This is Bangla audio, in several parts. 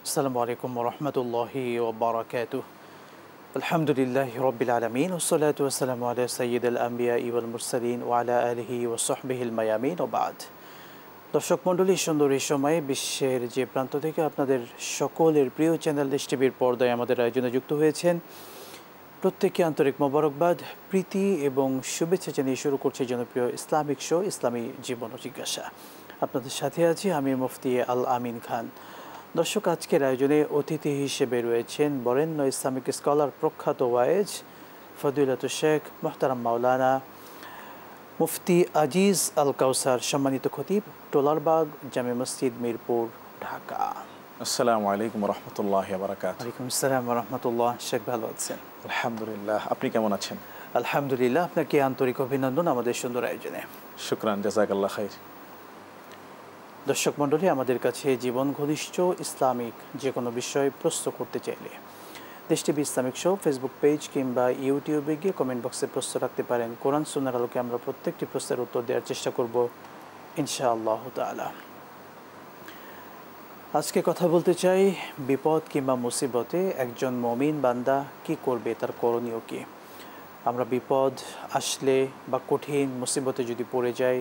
আসসালামু আলাইকুম ওয়া রাহমাতুল্লাহি ওয়া বারাকাতুহু। আলহামদুলিল্লাহি রাব্বিল আলামিন ওয়াসসালাতু ওয়াসসালামু আলা সাইয়্যিদিল আমবিয়াই ওয়াল মুরসালিন ওয়া আলা আলিহি ওয়া সাহবিহিল মায়ামিন ওয়া বাদ। দর্শক মণ্ডলী, সুন্দর এই সময়ে বিশ্বের যে প্রান্ত থেকে আপনাদের সকলের প্রিয় চ্যানেল দেশ টিভির পর্দায় আমাদের আয়োজনে যুক্ত হয়েছেন, প্রত্যেককে আন্তরিক মোবারকবাদ, প্রীতি এবং শুভেচ্ছা জানিয়ে শুরু করছে জনপ্রিয় ইসলামিক শো ইসলামী জীবন ও জিজ্ঞাসা। আপনাদের সাথে আছি আমি মুফতি আল আমিন খান। দর্শক, আজকের আয়োজনে অতিথি হিসেবে রয়েছেন বরেণ্য ইসলামিক স্কলার, প্রখ্যাত ওয়াইজ ফদিলাতুল শেখ মুহতারাম মাওলানা মুফতি আজিজ আল কাউসার, সম্মানিত খতিব, টোলারবাগ জামে মসজিদ, মিরপুর, ঢাকা। আসসালামু আলাইকুম রহমতুল্লাহ বারাকাতুহু। ওয়ালাইকুম আসসালাম রহমতুল্লাহ। শেখ ভালো আছেন? আলহামদুলিল্লাহ, আপনি কেমন আছেন? আলহামদুলিল্লাহ, আপনাকে আন্তরিক অভিনন্দন আমাদের সুন্দর আয়োজনে। শুকরান, জাযাকাল্লাহ খাইর। দর্শক মণ্ডলী, আমাদের কাছে জীবন ঘনিষ্ঠ ইসলামিক যে কোনো বিষয় প্রশ্ন করতে চাইলে দেশ TV Islamic show Facebook page কিংবা ইউটিউবে গিয়ে কমেন্ট বক্সে প্রশ্ন রাখতে পারেন। কোরআন সুন্নাহর আলোকে আমরা প্রত্যেকটি প্রশ্নের উত্তর দেওয়ার চেষ্টা করব ইনশাআল্লাহ তাআলা। আজকে কথা বলতে চাই বিপদ কিংবা মুসিবতে একজন মুমিন বান্দা কি করবে, তার করণীয় কি। আমরা বিপদ আসলে বা কঠিন মুসিবতে যদি পড়ে যাই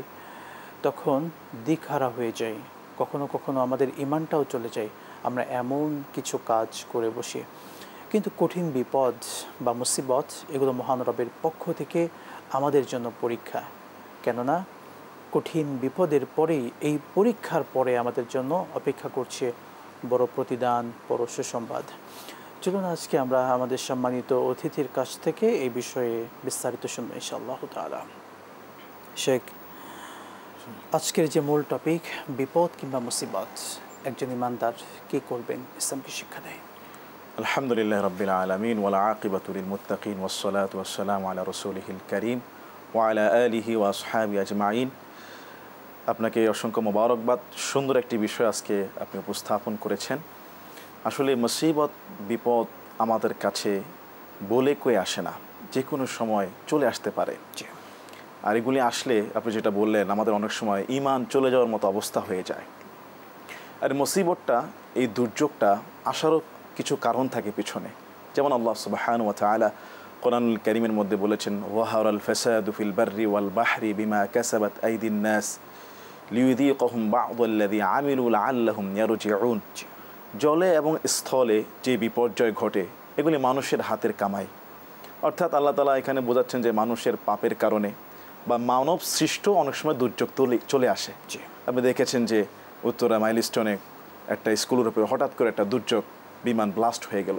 তখন দিকহারা হয়ে যাই, কখনো কখনো আমাদের ঈমানটাও চলে যায়, আমরা এমন কিছু কাজ করে বসি। কিন্তু কঠিন বিপদ বা মুসিবত এগুলো মহান রবের পক্ষ থেকে আমাদের জন্য পরীক্ষা। কেননা কঠিন বিপদের পরেই, এই পরীক্ষার পরে আমাদের জন্য অপেক্ষা করছে বড় প্রতিদান, বড় সুসংবাদ। চলুন আজকে আমরা আমাদের সম্মানিত অতিথির কাছ থেকে এই বিষয়ে বিস্তারিত শুনব ইনশাআল্লাহ তাআলা। শেখ, আজকের যে মূল টপিক বিপদ কিংবা মুসিবত, একজন ইমানদার কি করবেন, ইসলাম কি শিক্ষা দেয়? আলহামদুলিল্লাহ রাব্বিল আলামিন ওয়াল আকিবাতু লিল মুত্তাকিন ওয়াসসালাতু ওয়াসসালামু আলা রাসূলিহিল কারীম ওয়া আলা আলিহি ওয়া আসহাবিহি আজমাইন। আপনাকে অসংখ্য মোবারকবাদ। সুন্দর একটি বিষয় আজকে আপনি উপস্থাপন করেছেন। আসলে মুসিবত, বিপদ আমাদের কাছে বলে কয়ে আসে না, যে কোনো সময় চলে আসতে পারে। আর এগুলি আসলে আপনি যেটা বললেন, আমাদের অনেক সময় ঈমান চলে যাওয়ার মতো অবস্থা হয়ে যায়। আর মুসিবতটা, এই দুর্যোগটা আসারও কিছু কারণ থাকে পিছনে। যেমন আল্লাহ সুবহানাহু ওয়া তাআলা কোরআনুল কারীমের মধ্যে বলেছেন, ওয়াহারাল ফাসাদু ফিল বাররি ওয়াল বাহরি বিমা কাসাবাত আইদিন নাস লিয়ুযীকাহুম বা'দাল্লাযী আমিলু লাআল্লাহুম ইয়ারজিউন। জলে এবং স্থলে যে বিপর্যয় ঘটে এগুলি মানুষের হাতের কামাই। অর্থাৎ আল্লাহ তাআলা এখানে বোঝাচ্ছেন যে মানুষের পাপের কারণে বা মানব সৃষ্ট অনেক সময় দুর্যোগ চলে আসে। আপনি দেখেছেন যে উত্তরা মাইলস্টোনে একটা স্কুলের উপরে হঠাৎ করে একটা দুর্যোগ, বিমান ব্লাস্ট হয়ে গেল।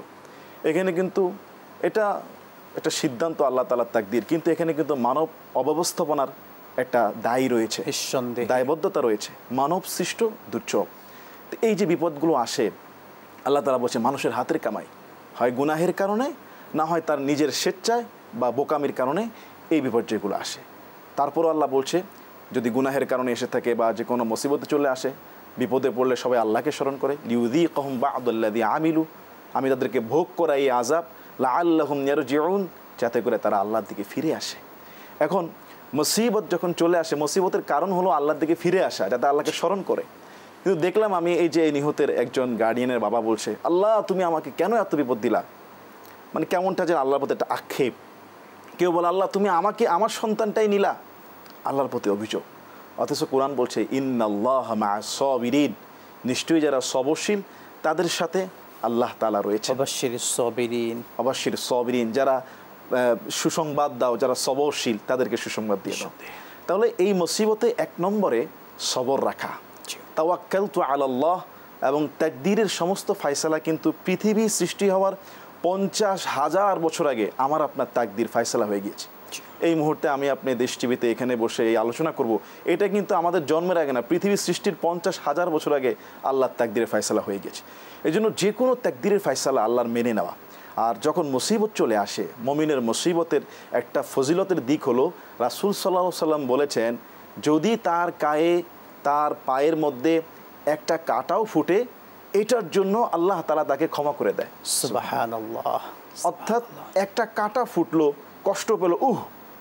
এখানে কিন্তু এটা একটা সিদ্ধান্ত আল্লাহ তাআলার তাকদীর, কিন্তু এখানে কিন্তু মানব অব্যবস্থাপনার একটা দায়ী রয়েছে, দায়বদ্ধতা রয়েছে, মানব সৃষ্ট দুর্যোগ। তো এই যে বিপদগুলো আসে, আল্লাহ তাআলা বলছে মানুষের হাতের কামাই, হয় গুনাহের কারণে, না হয় তার নিজের স্বেচ্ছায় বা বোকামির কারণে এই বিপর্যয়গুলো আসে। তারপরও আল্লাহ বলছে, যদি গুনাহের কারণে এসে থাকে বা যে কোনো মুসিবতে চলে আসে, বিপদে পড়লে সবাই আল্লাহকে স্মরণ করে, লিয়ুযীকাহুম বা'দাল্লাযী আমিলু, আমি তাদেরকে ভোগ করাই এই আযাব, লাআল্লাহুম ইয়ারজিউন, যাতে করে তারা আল্লাহর দিকে ফিরে আসে। এখন মুসিবত যখন চলে আসে, মুসিবতের কারণ হলো আল্লাহর দিকে ফিরে আসা, যাতে আল্লাহকে স্মরণ করে। কিন্তু দেখলাম আমি এই যে নিহতের একজন গার্ডিয়ানের বাবা বলছে, আল্লাহ তুমি আমাকে কেন এত বিপদ দিলা, মানে কেমনটা যে আল্লাহর প্রতি একটা আক্ষেপ। কেউ বলে আল্লাহ তুমি আমাকে, আমার সন্তানটাই নিলা, আল্লাহর প্রতি অভিযোগ। অথচ কোরআন বলছে ইন্নাল্লাহা মা'আস সাবিরিন, নিশ্চয়ই যারা সবরশীল তাদের সাথে আল্লাহ তাআলা রয়েছে। অবশ্যই সাবিরিন, যারা সুসংবাদ দাও, যারা সবরশীল তাদেরকে সুসংবাদ দিয়ে দাও। তাহলে এই মুসিবতে এক নম্বরে সবর রাখা, তাওয়াক্কালতু আলাল্লাহ, এবং তাকদীরের সমস্ত ফয়সালা কিন্তু পৃথিবী সৃষ্টি হওয়ার 50,000 বছর আগে আমার আপনার তাকদীর ফয়সালা হয়ে গিয়েছে। এই মুহূর্তে আমি আপনি দেশ টিভিতে এখানে বসে এই আলোচনা করব, এটা কিন্তু আমাদের জন্মের আগে না, পৃথিবীর সৃষ্টির 50,000 বছর আগে আল্লাহর তাকদীরের ফয়সালা হয়ে গেছে। এই জন্য যে কোনো তাকদীরের ফয়সালা আল্লাহর মেনে নেওয়া। আর যখন মুসিবত চলে আসে, মুমিনের মুসিবতের একটা ফজিলতের দিক হলো, রাসূল সাল্লাল্লাহু আলাইহি সাল্লাম বলেছেন, যদি তার পায়ের মধ্যে একটা কাঁটাও ফুটে, এটার জন্য আল্লাহ তাআলা তাকে ক্ষমা করে দেয়। সুবহানাল্লাহ। অর্থাৎ একটা কাঁটা ফুটলো, কষ্ট পেল,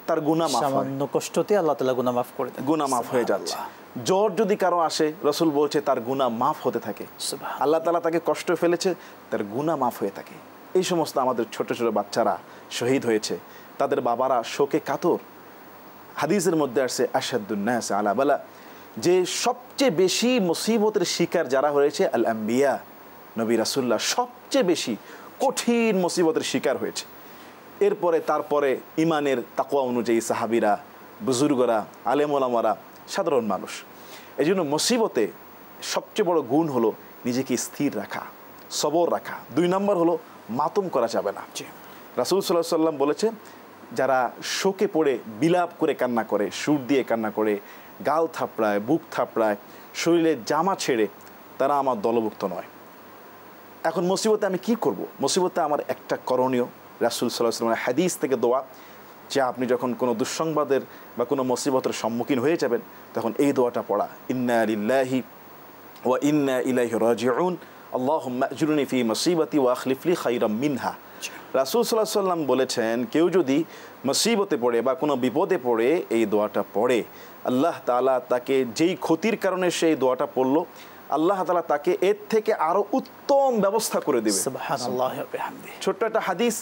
তার গুনাহ মাফ হয়, সামান্য কষ্টতে আল্লাহ তাআলা গুনাহ মাফ করে দেন, গুনাহ মাফ হয়ে যাচ্ছে। জ্বর যদি কারো আসে, রসুল বলছে তার গুনাহ মাফ হতে থাকে। আল্লাহ তাআলা তাকে কষ্ট ফেলেছে, তার গুনাহ মাফ হয়ে থাকে। এই সমস্ত আমাদের ছোট ছোট বাচ্চারা শহীদ হয়েছে, তাদের বাবারা শোকে কাতর। হাদিসের মধ্যে আসছে আশাদ্দুন নাস আলা বালা, যে সবচেয়ে বেশি মুসিবতের শিকার যারা হয়েছে আল আম্বিয়া, নবী রাসূলুল্লাহ সবচেয়ে বেশি কঠিন মুসিবতের শিকার হয়েছে। এরপরে তারপরে ইমানের তাকওয়া অনুযায়ী সাহাবীরা, বুজুর্গরা, আলেম ওলামারা, সাধারণ মানুষ। এই জন্য মুসিবতে সবচেয়ে বড় গুণ হলো নিজেকে স্থির রাখা, সবর রাখা। 2 নম্বর হলো মাতম করা যাবে না। রাসূল সাল্লাল্লাহু আলাইহি ওয়াসাল্লাম বলেছে, যারা শোকে পড়ে বিলাপ করে কান্না করে, সুর দিয়ে কান্না করে, গাল থাপড়ায়, বুক থাপড়ায়, শরীরের জামা ছেড়ে, তারা আমার দলভুক্ত নয়। এখন মুসিবতে আমি কি করব? মুসিবতে আমার একটা করণীয়, রাসূল সাল্লাল্লাহু আলাইহি ওয়াসাল্লামের হাদিস থেকে দোয়া, যে আপনি যখন কোনো দুঃসংবাদের বা কোনো মুসিবতের সম্মুখীন হয়ে যাবেন, তখন এই দোয়াটা পড়া, ইন্না লিল্লাহি ওয়া ইন্না ইলাইহি রাজিউন, আল্লাহুম্মা আজরুনি ফি মুসিবাতি ওয়া আখলিফ লি খায়রাম মিনহা। রাসূল সাল্লাল্লাহু আলাইহি ওয়াসাল্লাম বলেছেন, কেউ যদি মুসিবতে পড়ে বা কোনো বিপদে পড়ে এই দোয়াটা পড়ে, আল্লাহ তাআলা তাকে যেই ক্ষতির কারণে সেই দোয়াটা পড়লো, আল্লাহ তাআলা তাকে এর থেকে আরো উত্তম ব্যবস্থা করে দেবে। সুবহানাল্লাহ ওয়া বিহামদিহি। ছোট্ট একটা হাদিস,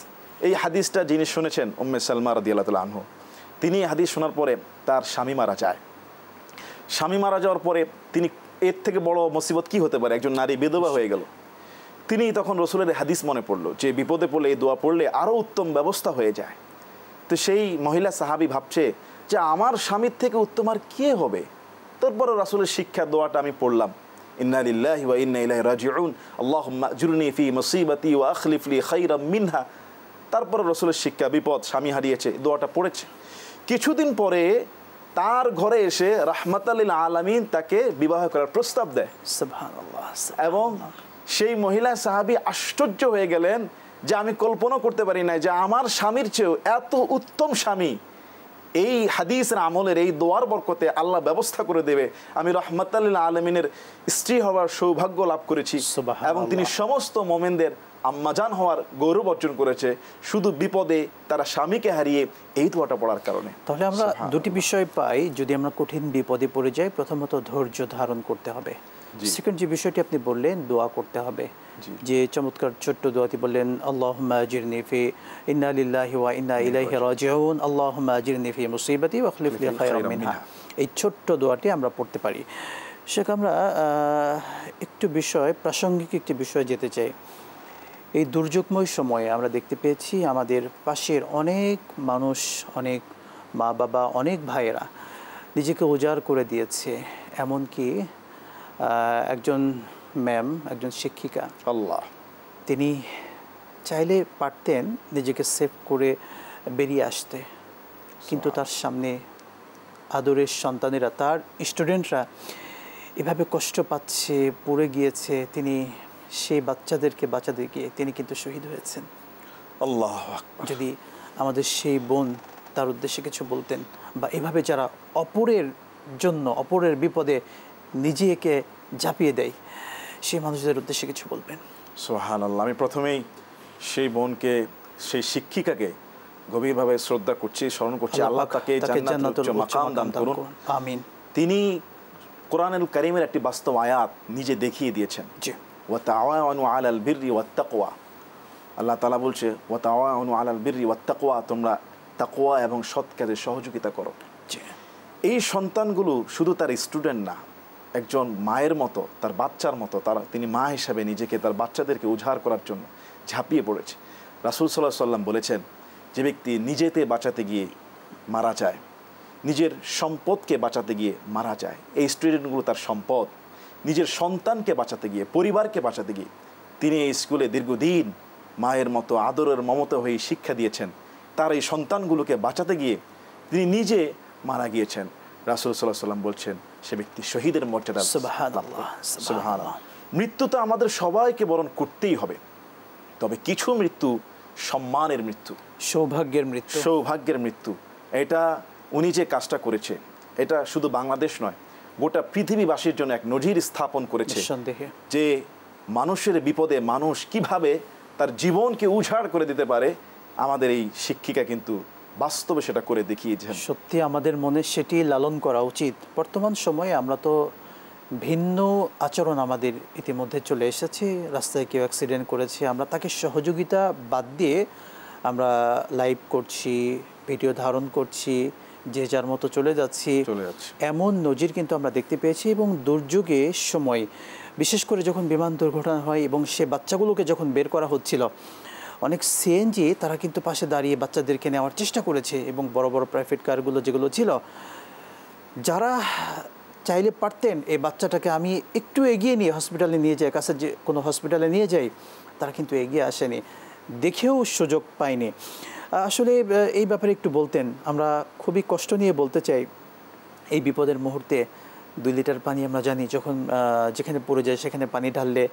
এই হাদিসটা যিনি শুনেছেন উম্মে সালমা রাদিয়াল্লাহু তাআলা আনহু, তিনি এই হাদিস শোনার পরে তার স্বামী মারা যায়। স্বামী মারা যাওয়ার পরে তিনি, এর থেকে বড় মুসিবত কি হতে পারে, একজন নারী বিধবা হয়ে গেল। তিনি তখন রসুলের হাদিস মনে পড়লো যে বিপদে পড়লে এই দোয়া পড়লে আরও উত্তম ব্যবস্থা হয়ে যায়। তো সেই মহিলা সাহাবী ভাবছে যে আমার স্বামীর থেকে উত্তম আর কে হবে। তারপরে রাসূলের শিক্ষা দোয়াটা আমি পড়লাম, ইন্না লিল্লাহি ওয়া ইন্না ইলাইহি রাজিউন, আল্লাহুম্মা আজরুনি ফি মুসিবাতি ওয়া আখলিফ লি খায়রাম মিনহা। তারপরে রসুলের শিক্ষা, বিপদ, স্বামী হারিয়েছে, দোয়াটা পড়েছে। কিছুদিন পরে তার ঘরে এসে রাহমাতাল লিল আলামিন তাকে বিবাহ করার প্রস্তাব দেয়। সুবহানাল্লাহ। এবং সেই মহিলা সাহাবী আশ্চর্য হয়ে গেলেন যে আমি কল্পনা করতে পারি না যে আমার স্বামীর চেয়েও এত উত্তম স্বামী এই হাদিসের আমলের এই দোয়ার বরকতে আল্লাহ ব্যবস্থা করে দেবে। আমি রাহমাতাল লিল আলামিনের স্ত্রী হওয়ার সৌভাগ্য লাভ করেছি এবং তিনি সমস্ত মুমিনদের আম্মাজান হওয়ার গৌরব অর্জন করেছে, শুধু বিপদে তারা স্বামীকে হারিয়ে এই দোয়াটা পড়ার কারণে। তাহলে আমরা দুটি বিষয় পাই, যদি আমরা কঠিন বিপদে পড়ে যাই, প্রথমত ধৈর্য ধারণ করতে হবে। সেকেন্ড যে বিষয়টি আপনি বললেন, দোয়া করতে হবে। যে চমৎকার ছোট্ট দোয়াটি বললেন, আল্লাহুম্মা আজিরনি ফি, ইন্না লিল্লাহি ওয়া ইন্না ইলাইহি রাজিউন, আল্লাহুম্মা আজিরনি ফি মুসিবাতি ওয়া আখলিফ লি খায়রাম মিনহা। এই ছোট্ট দোয়াটি আমরা পড়তে পারি। সেটা আমরা একটু প্রাসঙ্গিক একটি বিষয় যেতে চাই। এই দুর্যোগময় সময়ে আমরা দেখতে পেয়েছি আমাদের পাশের অনেক মানুষ, অনেক মা বাবা, অনেক ভাইয়েরা নিজেকে উজাড় করে দিয়েছে। এমনকি একজন ম্যাম, একজন শিক্ষিকা, আল্লাহ, তিনি চাইলে পারতেন নিজেকে সেভ করে বেরিয়ে আসতে, কিন্তু তার সামনে আদরের সন্তানেরা, তার স্টুডেন্টরা এভাবে কষ্ট পাচ্ছে, পড়ে গিয়েছে। তিনি সেই বাচ্চাদেরকে বাঁচাতে গিয়ে তিনি কিন্তু শহীদ হয়েছেন। আল্লাহু আকবার। যদি আমাদের সেই বোন তার উদ্দেশ্যে কিছু বলতেন, বা এভাবে যারা অপরের জন্য, অপরের বিপদে নিজেকে ঝাঁপিয়ে দেয়, সেই মানুষদের উদ্দেশ্যে কিছু বলবেন। সুবহানাল্লাহ। আমি প্রথমেই সেই বোনকে, সেই শিক্ষিকাকে গভীরভাবে শ্রদ্ধা করছি, স্মরণ করছি। আল্লাহ তাকে জান্নাতুল মাকাম দান করুন, আমিন। তিনি কোরআনুল কারীমের একটি বাস্তব আয়াত নিজে দেখিয়ে দিয়েছেন। জি। ওয়া তাআওয়ানু আলাল বিররি ওয়াত তাকওয়া। আল্লাহ তাআলা বলছে, ওয়া তাআওয়ানু আলাল বিররি ওয়াত তাকওয়া, তোমরা তাকওয়া এবং সৎ কাজে সহযোগিতা করো। জি। এই সন্তানগুলো শুধু তার স্টুডেন্ট না, একজন মায়ের মতো, তার বাচ্চার মতো, তিনি মা হিসাবে নিজেকে, তার বাচ্চাদেরকে উজাড় করার জন্য ঝাঁপিয়ে পড়েছে। রাসূল সাল্লাল্লাহু আলাইহি ওয়াসাল্লাম বলেছেন, যে ব্যক্তি নিজেতে বাঁচাতে গিয়ে মারা যায়, নিজের সম্পদকে বাঁচাতে গিয়ে মারা যায়, এই স্টুডেন্টগুলো তার সম্পদ, নিজের সন্তানকে বাঁচাতে গিয়ে, পরিবারকে বাঁচাতে গিয়ে তিনি এই স্কুলে দীর্ঘদিন মায়ের মতো আদরের মমতা হয়ে শিক্ষা দিয়েছেন, তার এই সন্তানগুলোকে বাঁচাতে গিয়ে তিনি নিজে মারা গিয়েছেন। রাসূল সাল্লাল্লাহু আলাইহি ওয়াসাল্লাম বলছেন, সে ব্যক্তি শহীদের মর্যাদা। সুবহানাল্লাহ। সুবহানাল্লাহ। মৃত্যু তো আমাদের সবাইকে বরণ করতেই হবে, তবে কিছু মৃত্যু সম্মানের মৃত্যু, সৌভাগ্যের মৃত্যু। সৌভাগ্যের মৃত্যু। এটা উনি যে কাজটা করেছে, এটা শুধু বাংলাদেশ নয়, গোটা পৃথিবীবাসীর জন্য এক নজির স্থাপন করেছে, যে মানুষের বিপদে মানুষ কিভাবে তার জীবনকে উজাড় করে দিতে পারে। আমাদের এই শিক্ষিকা কিন্তু বাস্তবে সেটা করে দেখিয়েছেন। সত্যি আমাদের মনে সেটি লালন করা উচিত। বর্তমান সময়ে আমরা তো ভিন্ন আচরণ আমাদের ইতিমধ্যে চলে এসেছে। রাস্তায় কেউ অ্যাক্সিডেন্ট করেছে, আমরা তাকে সহযোগিতা বাদ দিয়ে আমরা লাইভ করছি, ভিডিও ধারণ করছি, যে যার মতো চলে যাচ্ছি। এমন নজির কিন্তু আমরা দেখতে পেয়েছি। এবং দুর্যোগের সময় বিশেষ করে যখন বিমান দুর্ঘটনা হয় এবং সে বাচ্চাগুলোকে যখন বের করা হচ্ছিল, অনেক সিএনজি তারা কিন্তু পাশে দাঁড়িয়ে বাচ্চাদেরকে নেওয়ার চেষ্টা করেছে। এবং বড় বড় প্রাইভেট কারগুলো যেগুলো ছিল, যারা চাইলে পারতেন এই বাচ্চাটাকে আমি একটু এগিয়ে নিয়ে হসপিটালে নিয়ে যাই, কাছে যে কোনো হসপিটালে নিয়ে যাই, তারা কিন্তু এগিয়ে আসেনি, দেখেও সুযোগ পায়নি। আসলে এই ব্যাপারে একটু বলতেন, আমরা খুবই কষ্ট নিয়ে বলতে চাই। এই বিপদের মুহূর্তে 2 লিটার পানি আমরা জানি যখন যেখানে পড়ে যায় সেখানে পানি ঢাললে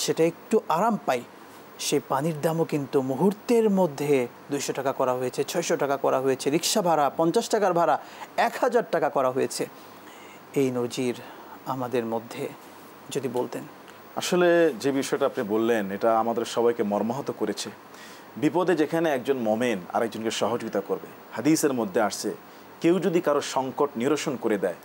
সেটা একটু আরাম পাই, সেই পানির দামও কিন্তু মুহূর্তের মধ্যে 200 টাকা করা হয়েছে, 600 টাকা করা হয়েছে, রিক্সা ভাড়া 50 টাকার ভাড়া 1000 টাকা করা হয়েছে। এই নজির আমাদের মধ্যে যদি বলতেন। আসলে যে বিষয়টা আপনি বললেন এটা আমাদের সবাইকে মর্মাহত করেছে। বিপদে যেখানে একজন মোমেন আরেকজনকে সহযোগিতা করবে, হাদিসের মধ্যে আসছে কেউ যদি কারো সংকট নিরসন করে দেয়,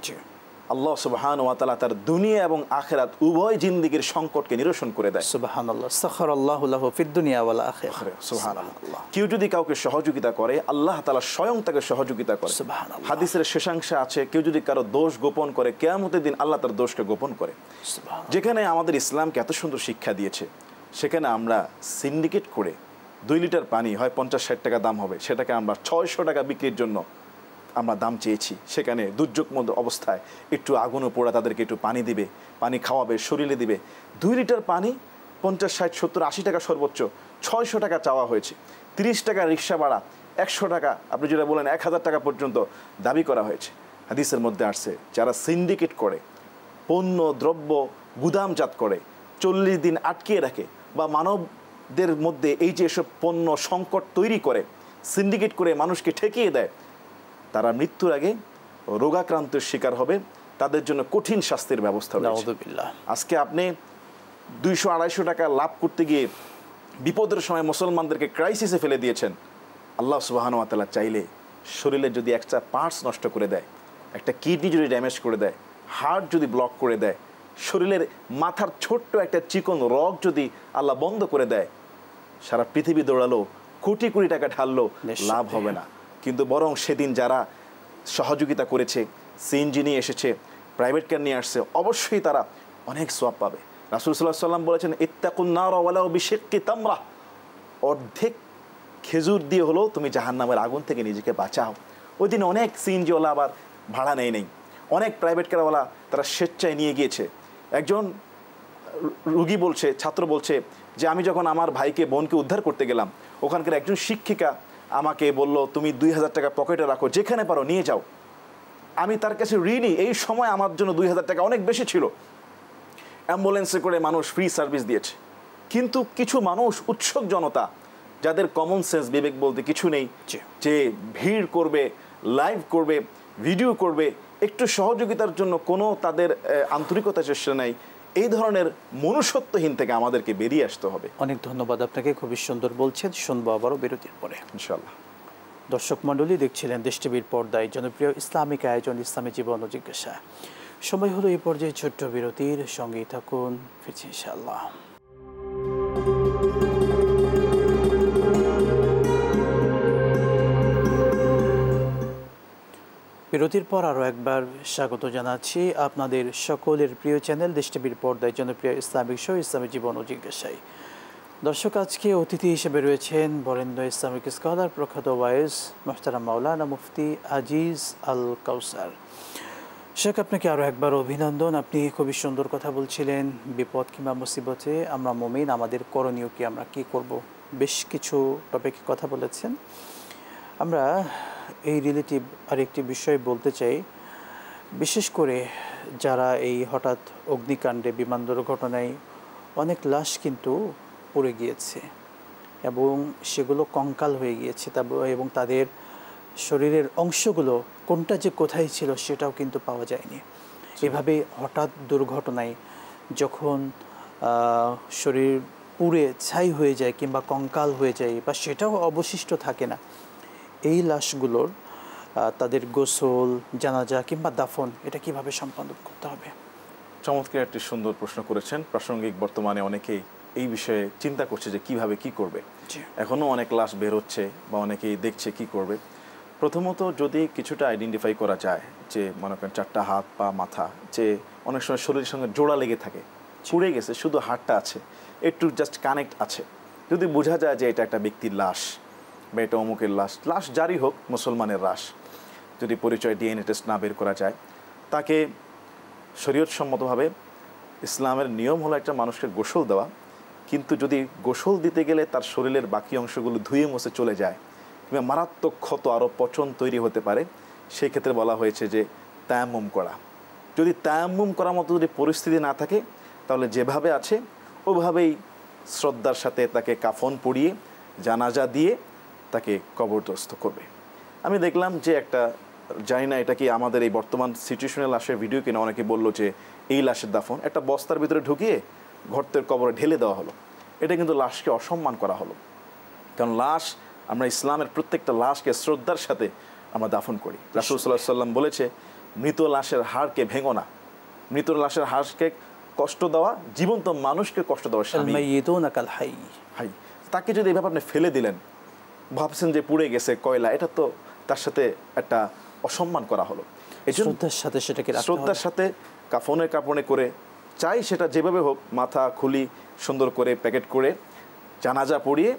আল্লাহ সুবহানাহু ওয়া তাআলা তার দুনিয়া এবং আখিরাত উভয় জিন্দেগীর সংকটকে নিরসন করে দেয়। সুবহানাল্লাহ, সাখারাল্লাহু লাহু ফিদ দুনিয়া ওয়াল আখিরাহ। সুবহানাল্লাহ। কেউ যদি কাউকে সহযোগিতা করে, আল্লাহ তাআলা স্বয়ং তাকে সহযোগিতা করে। সুবহানাল্লাহ। হাদিসের শেষাংশে আছে কেউ যদি কারো দোষ গোপন করে, কিয়ামতের দিন আল্লাহ তার দোষকে গোপন করে। যেখানে আমাদের ইসলামকে এত সুন্দর শিক্ষা দিয়েছে, সেখানে আমরা সিন্ডিকেট করে 2 লিটার পানি হয় 50-60 টাকা দাম হবে, সেটাকে আমরা 600 টাকা বিক্রির জন্য আমরা দাম চেয়েছি। সেখানে দুর্যোগময় অবস্থায় একটু আগুনও পোড়া, তাদেরকে একটু পানি দিবে, পানি খাওয়াবে, শরীরে দিবে। 2 লিটার পানি 50, 60, 70, 80 টাকা সর্বোচ্চ, 600 টাকা চাওয়া হয়েছে। 30 টাকা রিক্সা ভাড়া, 100 টাকা, আপনি যেটা বলেন 1000 টাকা পর্যন্ত দাবি করা হয়েছে। হাদিসের মধ্যে আসছে যারা সিন্ডিকেট করে, পণ্য দ্রব্য গুদামজাত করে, 40 দিন আটকিয়ে রাখে, বা মানবদের মধ্যে এই যে এসব পণ্য সংকট তৈরি করে, সিন্ডিকেট করে মানুষকে ঠেকিয়ে দেয়, তারা মৃত্যুর আগে রোগাক্রান্তের শিকার হবে। তাদের জন্য কঠিন শাস্তির ব্যবস্থা রয়েছে। আজকে আপনি 200-250 টাকা লাভ করতে গিয়ে বিপদের সময় মুসলমানদেরকে ক্রাইসিসে ফেলে দিয়েছেন। আল্লাহ সুবহানাহু ওয়া তাআলা চাইলে শরীরে যদি একটা পার্টস নষ্ট করে দেয়, একটা কিডনি যদি ড্যামেজ করে দেয়, হার্ট যদি ব্লক করে দেয়, শরীরের মাথার ছোট্ট একটা চিকন রগ যদি আল্লাহ বন্ধ করে দেয়, সারা পৃথিবী দৌড়ালো, কোটি কোটি টাকা ঢাললো, লাভ হবে না। কিন্তু বরং সেদিন যারা সহযোগিতা করেছে, সিএনজি নিয়ে এসেছে, প্রাইভেট কার নিয়ে আসছে, অবশ্যই তারা অনেক সওয়াব পাবে। রাসূল সাল্লাল্লাহু আলাইহি ওয়াসাল্লাম বলেছেন, ইত্তাকুন নার ওয়ালাউ বিশিক্কি তামরা, অর্ধেক খেজুর দিয়ে হলো তুমি জাহান্নামের আগুন থেকে নিজেকে বাঁচাও। ওই দিন অনেক সিএনজিওয়ালা আবার ভাড়া নেই, অনেক প্রাইভেট কারওয়ালা তারা স্বেচ্ছায় নিয়ে গিয়েছে। একজন রুগী বলছে, ছাত্র বলছে যে আমি যখন আমার ভাইকে বোনকে উদ্ধার করতে গেলাম, ওখানকার একজন শিক্ষিকা আমাকে বলল তুমি 2000 টাকা পকেটে রাখো, যেখানে পারো নিয়ে যাও। আমি তার কাছে ঋণী, এই সময় আমার জন্য 2000 টাকা অনেক বেশি ছিল। অ্যাম্বুলেন্সে করে মানুষ ফ্রি সার্ভিস দিয়েছে। কিন্তু কিছু মানুষ, উৎসুক জনতা, যাদের কমন সেন্স বিবেক বলতে কিছু নেই, যে ভিড় করবে, লাইভ করবে, ভিডিও করবে, একটু সহযোগিতার জন্য কোনো তাদের আন্তরিকতা চেষ্টা নেই, এই ধরনের মনুষ্যত্বহীন থেকে আমাদেরকে বেরিয়ে আসতে হবে। অনেক ধন্যবাদ আপনাকে, খুবই সুন্দর বলছেন। শুনবো আবারও বিরতির পরে ইনশাআল্লাহ। দর্শক মণ্ডলী, দেখছিলেন দেশ টিভির পর্দায় জনপ্রিয় ইসলামিক আয়োজন ইসলামী জীবন ও জিজ্ঞাসা। সময় হলো এই পর্যায়ে ছোট্ট বিরতির, সঙ্গেই থাকুন, ফিরছি ইনশাআল্লাহ। বিরতির পর আরও একবার স্বাগত জানাচ্ছি আপনাদের সকলের প্রিয় চ্যানেল দেশ টিভির পর্দায় জনপ্রিয় ইসলামিক শো ইসলামী জীবন ও জিজ্ঞাসায়। দর্শক, আজকে অতিথি হিসেবে রয়েছেন বরেণ্য ইসলামিক স্কলার, প্রখ্যাত ওয়াইজ মুহতারাম মাওলানা মুফতি আজিজ আল কাউসার। শেখ, আপনাকে আরও একবার অভিনন্দন। আপনি খুবই সুন্দর কথা বলছিলেন, বিপদ কিংবা মুসিবতে আমরা মুমিন, আমাদের করণীয় কি, আমরা কি করব, বেশ কিছু টপিকে কথা বলেছেন। আমরা এই রিলেটিভ আরেকটি বিষয় বলতে চাই। বিশেষ করে যারা এই হঠাৎ অগ্নিকাণ্ডে, বিমান দুর্ঘটনায় অনেক লাশ কিন্তু পড়ে গিয়েছে এবং সেগুলো কঙ্কাল হয়ে গিয়েছে, এবং তাদের শরীরের অংশগুলো কোনটা যে কোথায় ছিল সেটাও কিন্তু পাওয়া যায়নি। এভাবে হঠাৎ দুর্ঘটনায় যখন শরীর পুড়ে ছাই হয়ে যায় কিংবা কঙ্কাল হয়ে যায়, বা সেটাও অবশিষ্ট থাকে না, এই লাশগুলোর তাদের গোসল, জানাজা কিংবা দাফন এটা কিভাবে সম্পাদন করতে হবে? চমৎকার একটি সুন্দর প্রশ্ন করেছেন। প্রাসঙ্গিক বর্তমানে অনেকেই এই বিষয়ে চিন্তা করছে যে কিভাবে কি করবে। এখনও অনেক লাশ বের হচ্ছে বা অনেকেই দেখছে কি করবে। প্রথমত যদি কিছুটা আইডেন্টিফাই করা যায় যে মনে করেন 4টা হাত পা মাথা, যে অনেক সময় শরীরের সঙ্গে জোড়া লেগে থাকে, পুড়ে গেছে, শুধু হাড়টা আছে, একটু জাস্ট কানেক্ট আছে, যদি বোঝা যায় যে এটা একটা ব্যক্তির লাশ বা এটা অমুকের লাশ জারি হোক মুসলমানের লাশ, যদি পরিচয় ডিএনএ টেস্ট না বের করা যায়, তাকে শরীয়তসম্মতভাবে ইসলামের নিয়ম হলো একটা মানুষকে গোসল দেওয়া, কিন্তু যদি গোসল দিতে গেলে তার শরীরের বাকি অংশগুলো ধুয়ে মুছে চলে যায় কিংবা মারাত্মক ক্ষত আরও পচন তৈরি হতে পারে, সেই ক্ষেত্রে বলা হয়েছে যে তায়াম্মুম করা। যদি তায়াম্মুম করার মতো যদি পরিস্থিতি না থাকে, তাহলে যেভাবে আছে ওভাবেই শ্রদ্ধার সাথে তাকে কাফন পরিয়ে জানাজা দিয়ে তাকে কবরস্থ করবে। আমি দেখলাম যে একটা, জানি না এটা কি আমাদের এই বর্তমান সিচুয়েশনাল লাশের ভিডিও কিনা, অনেকে বললো যে এই লাশের দাফন একটা বস্তার ভিতরে ঢুকিয়ে ঘরতের কবরে ঢেলে দেওয়া হলো। এটা কিন্তু লাশকে অসম্মান করা হলো, কারণ লাশ, আমরা ইসলামের প্রত্যেকটা লাশকে শ্রদ্ধার সাথে আমরা দাফন করি। রাসূল সাল্লাল্লাহু আলাইহি ওয়াসাল্লাম বলেছে, মৃত লাশের হাড়কে ভেঙো না, মৃত লাশের হাড়কে কষ্ট দেওয়া জীবন্ত মানুষকে কষ্ট দেওয়া হাই। তাকে যদি এভাবে আপনি ফেলে দিলেন, ভাবছেন যে পুড়ে গেছে কয়লা, এটা তো তার সাথে একটা অসম্মান করা হলো। এই শ্রদ্ধার সাথে সেটাকে শ্রদ্ধার সাথে কাফনে কাপড়ে করে, চাই সেটা যেভাবে হোক, মাথা খুলি সুন্দর করে প্যাকেট করে জানাজা পড়িয়ে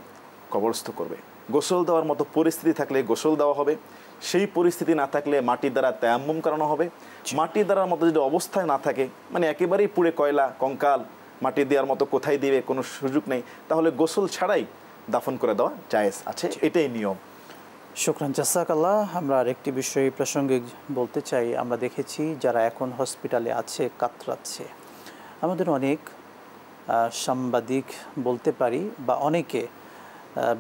কবরস্থ করবে। গোসল দেওয়ার মতো পরিস্থিতি থাকলে গোসল দেওয়া হবে, সেই পরিস্থিতি না থাকলে মাটির দ্বারা তায়াম্মুম করানো হবে। মাটির দ্বারার মতো যদি অবস্থায় না থাকে, মানে একেবারেই পুড়ে কয়লা কঙ্কাল, মাটি দেওয়ার মতো কোথায় দিবে কোনো সুযোগ নেই, তাহলে গোসল ছাড়াই দাফন করে দেওয়া জায়েজ আছে, এটাই নিয়ম। শুকরান, জাযাকাল্লাহ। আমরা আরেকটি বিষয় প্রাসঙ্গিক বলতে চাই। আমরা দেখেছি যারা এখন হসপিটালে আছে, কাতরাচ্ছে, আমাদের অনেক সাংবাদিক বলতে পারি বা অনেকে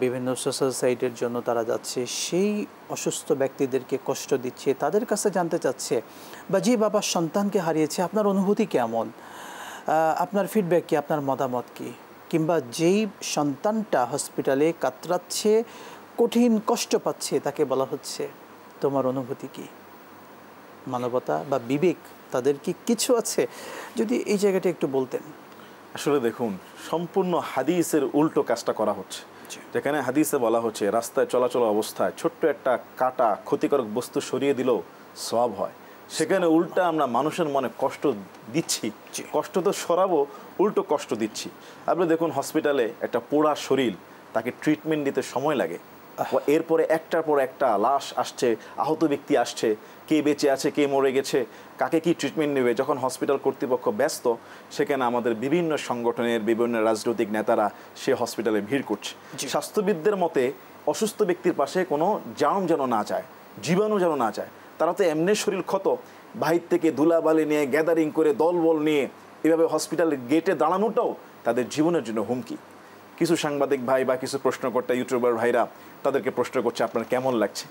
বিভিন্ন সোশ্যাল সাইটের জন্য তারা যাচ্ছে, সেই অসুস্থ ব্যক্তিদেরকে কষ্ট দিচ্ছে, তাদের কাছে জানতে চাচ্ছে, বা যে বাবার সন্তানকে হারিয়েছে আপনার অনুভূতি কেমন, আপনার ফিডব্যাক কি, আপনার মতামত কি, কিংবা যেই সন্তানটা হসপিটালে কাতরাচ্ছে, কঠিন কষ্ট পাচ্ছে, তাকে বলা হচ্ছে তোমার অনুভূতি কি, মানবতা বা বিবেক তাদের কি কিছু আছে? যদি এই জায়গাটা একটু বলতেন। আসলে দেখুন, সম্পূর্ণ হাদিসের উল্টো কাজটা করা হচ্ছে। যেখানে হাদিসে বলা হচ্ছে রাস্তায় চলাচল অবস্থায় ছোট্ট একটা কাটা ক্ষতিকারক বস্তু সরিয়ে দিলেও সওয়াব হয়, সেখানে উল্টা আমরা মানুষের মনে কষ্ট দিচ্ছি। কষ্ট তো সরাবো, উল্টো কষ্ট দিচ্ছি। আপনি দেখুন হসপিটালে একটা পোড়া শরীর, তাকে ট্রিটমেন্ট দিতে সময় লাগে, এরপরে একটার পর একটা লাশ আসছে, আহত ব্যক্তি আসছে, কে বেঁচে আছে কে মরে গেছে, কাকে কি ট্রিটমেন্ট নেবে। যখন হসপিটাল কর্তৃপক্ষ ব্যস্ত, সেখানে আমাদের বিভিন্ন সংগঠনের বিভিন্ন রাজনৈতিক নেতারা সে হসপিটালে ভিড় করছে। স্বাস্থ্যবিদদের মতে অসুস্থ ব্যক্তির পাশে কোনো জার্ম যেন না যায়, জীবাণু যেন না যায়। তারা তো এমনি শরীর ক্ষত, বাহির থেকে ধুলাবালি নিয়ে গ্যাদারিং করে দলবল নিয়ে এভাবে হসপিটালের গেটে দাঁড়ানোটাও তাদের জীবনের জন্য হুমকি। কিছু সাংবাদিক ভাই বা কিছু প্রশ্নকর্তা ইউটিউবার ভাইরা তাদেরকে প্রশ্ন করছে আপনার কেমন লাগছে।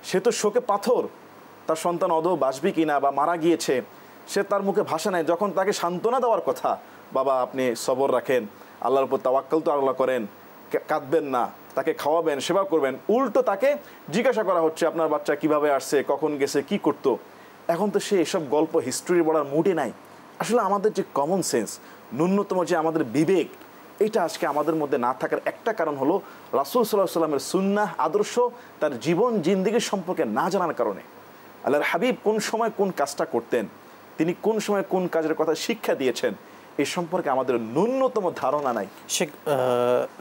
সে তো শোকে পাথর, তার সন্তান আদৌ বাঁচবে কিনা বা মারা গিয়েছে, সে তার মুখে ভাষা নেয়। যখন তাকে সান্ত্বনা দেওয়ার কথা, বাবা আপনি সবর রাখেন, আল্লাহর উপর তাওয়াক্কাল তো আল্লাহ করেন, কাঁদবেন না, তাকে খাওয়াবেন, সেবা করবেন, উল্টো তাকে জিজ্ঞাসা করা হচ্ছে আপনার বাচ্চা কিভাবে আসছে, কখন গেছে, কি করতো। এখন তো সে এসব গল্প হিস্ট্রি বলার মুডে নাই। আসলে আমাদের যে কমন সেন্স, ন্যূনতম যে আমাদের বিবেক, এটা আজকে আমাদের মধ্যে না থাকার একটা কারণ হলো রাসূল সাল্লাল্লাহু আলাইহি ওয়াসাল্লামের সুন্নাহ আদর্শ, তার জীবন জিন্দেগির সম্পর্কে না জানার কারণে। আল্লাহর হাবিব কোন সময় কোন কাজটা করতেন, তিনি কোন সময় কোন কাজের কথা শিক্ষা দিয়েছেন, এই সম্পর্কে আমাদের ন্যূনতম ধারণা নাই।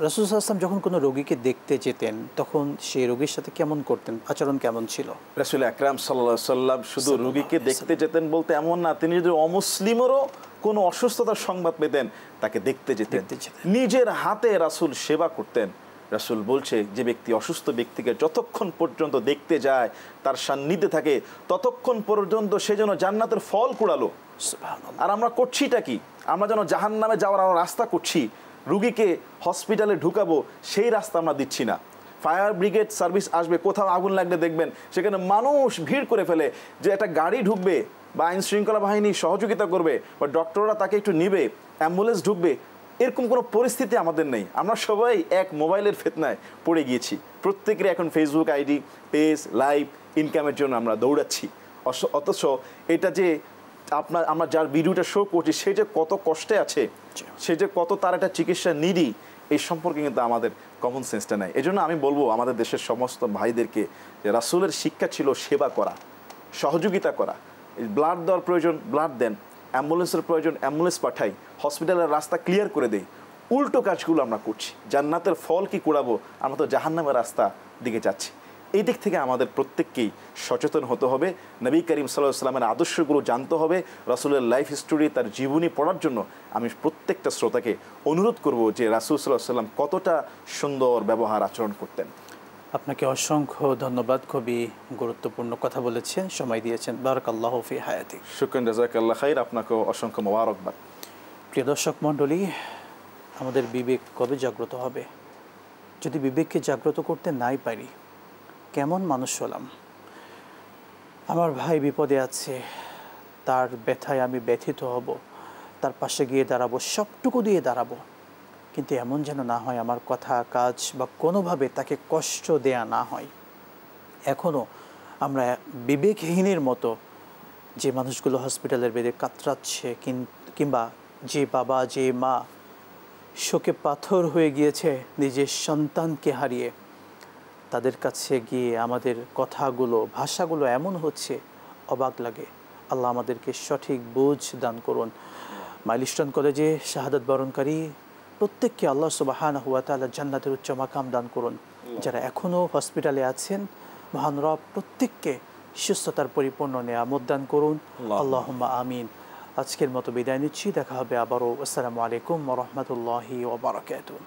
রাসূল সাল্লাল্লাহু আলাইহি ওয়াসাল্লাম যখন কোনো রোগীকে দেখতে যেতেন, তখন সেই রোগীর সাথে কেমন করতেন, আচরণ কেমন ছিল? রাসূল আকরাম সাল্লাল্লাহু আলাইহি ওয়াসাল্লাম শুধু রোগীকে দেখতে যেতেন বলতে এমন না, তিনি যদি অমুসলিমেরও কোনো অসুস্থতার সংবাদ পেতেন তাকে দেখতে যেতেন, নিজের হাতে রাসূল সেবা করতেন। রাসূল বলছে যে ব্যক্তি অসুস্থ ব্যক্তিকে যতক্ষণ পর্যন্ত দেখতে যায়, তার সান্নিধ্যে থাকে, ততক্ষণ পর্যন্ত সে যেন জান্নাতের ফল কুড়ালো। আর আমরা করছিটা কি? আমরা যেন জাহান্নামে যাওয়ার রাস্তা করছি, রুগীকে হসপিটালে ঢুকাবো সেই রাস্তা আমরা দিচ্ছি না। ফায়ার ব্রিগেড সার্ভিস আসবে, কোথাও আগুন লাগলে দেখবেন সেখানে মানুষ ভিড় করে ফেলে, যে একটা গাড়ি ঢুকবে বা আইন শৃঙ্খলা বাহিনী সহযোগিতা করবে বা ডক্টররা তাকে একটু নিবে, অ্যাম্বুলেন্স ঢুকবে, এরকম কোনো পরিস্থিতি আমাদের নেই। আমরা সবাই এক মোবাইলের ফিতনায় পড়ে গিয়েছি। প্রত্যেকের এখন ফেসবুক আইডি, পেজ, লাইভ ইনকামের জন্য আমরা দৌড়াচ্ছি। অথচ এটা যে আমরা যার ভিডিওটা শো করছি সে যে কত কষ্টে আছে, সে যে কত তার একটা চিকিৎসা নিডি, এই সম্পর্কে কিন্তু আমাদের কমন সেন্সটা নেই। এজন্য আমি বলবো আমাদের দেশের সমস্ত ভাইদেরকে যে রাসূলের শিক্ষা ছিল সেবা করা, সহযোগিতা করা। ব্লাড দেওয়ার প্রয়োজন ব্লাড দেন, অ্যাম্বুলেন্সের প্রয়োজন অ্যাম্বুলেন্স পাঠাই, হসপিটালের রাস্তা ক্লিয়ার করে দেই। উল্টো কাজগুলো আমরা করছি। জান্নাতের ফল কি কুড়াবো, আমরা তো জাহান্নামের রাস্তা দিকে যাচ্ছি। এই দিক থেকে আমাদের প্রত্যেককেই সচেতন হতে হবে। নবী করিম সাল্লাল্লাহু আলাইহি ওয়াসাল্লামের আদর্শগুলো জানতে হবে। রাসূলের লাইফ হিস্টোরি, তার জীবনী পড়ার জন্য আমি প্রত্যেকটা শ্রোতাকে অনুরোধ করব যে রাসূল সাল্লাল্লাহু আলাইহি ওয়াসাল্লাম কতটা সুন্দর ব্যবহার আচরণ করতেন। আপনাকে অসংখ্য ধন্যবাদ, খুবই গুরুত্বপূর্ণ কথা বলেছেন, সময় দিয়েছেন। বারাকাল্লাহু ফি হায়াতিক। শুকরান, জাযাকাল্লাহ খাইর। আপনাকেও অসংখ্য মোবারকবাদ। প্রিয় দর্শক মণ্ডলী, আমাদের বিবেক কবে জাগ্রত হবে? যদি বিবেককে জাগ্রত করতে নাই পারি, কেমন মানুষ হলাম? আমার ভাই বিপদে আছে, তার ব্যথায় আমি ব্যথিত হব, তার পাশে গিয়ে দাঁড়াবো, সবটুকু দিয়ে দাঁড়াবো, কিন্তু এমন যেন না হয় আমার কথা কাজ বা কোনোভাবে তাকে কষ্ট দেয়া না হয়। এখনও আমরা বিবেকহীনের মতো যে মানুষগুলো হসপিটালের বেডে কাতরাচ্ছে, কিংবা যে বাবা যে মা শোকে পাথর হয়ে গিয়েছে নিজের সন্তানকে হারিয়ে, তাদের কাছে গিয়ে আমাদের কথাগুলো ভাষাগুলো এমন হচ্ছে, অবাক লাগে। আল্লাহ আমাদেরকে সঠিক বুঝ দান করুন। মাইলস্টোন কলেজে শাহাদাত বরণকারী প্রত্যেককে আল্লাহ সুবহানাহু ওয়া তাআলা জান্নাতের উচ্চ মাকাম দান করুন। যারা এখনও হসপিটালে আছেন, মহান রব প্রত্যেককে সুস্থতার পরিপূর্ণ নেয়ামত দান করুন। আল্লাহুম্মা আমিন। আজকের মতো বিদায় নিচ্ছি, দেখা হবে আবারও। আসসালামু আলাইকুম ওয়া রাহমাতুল্লাহি ওয়া বারাকাতুহু।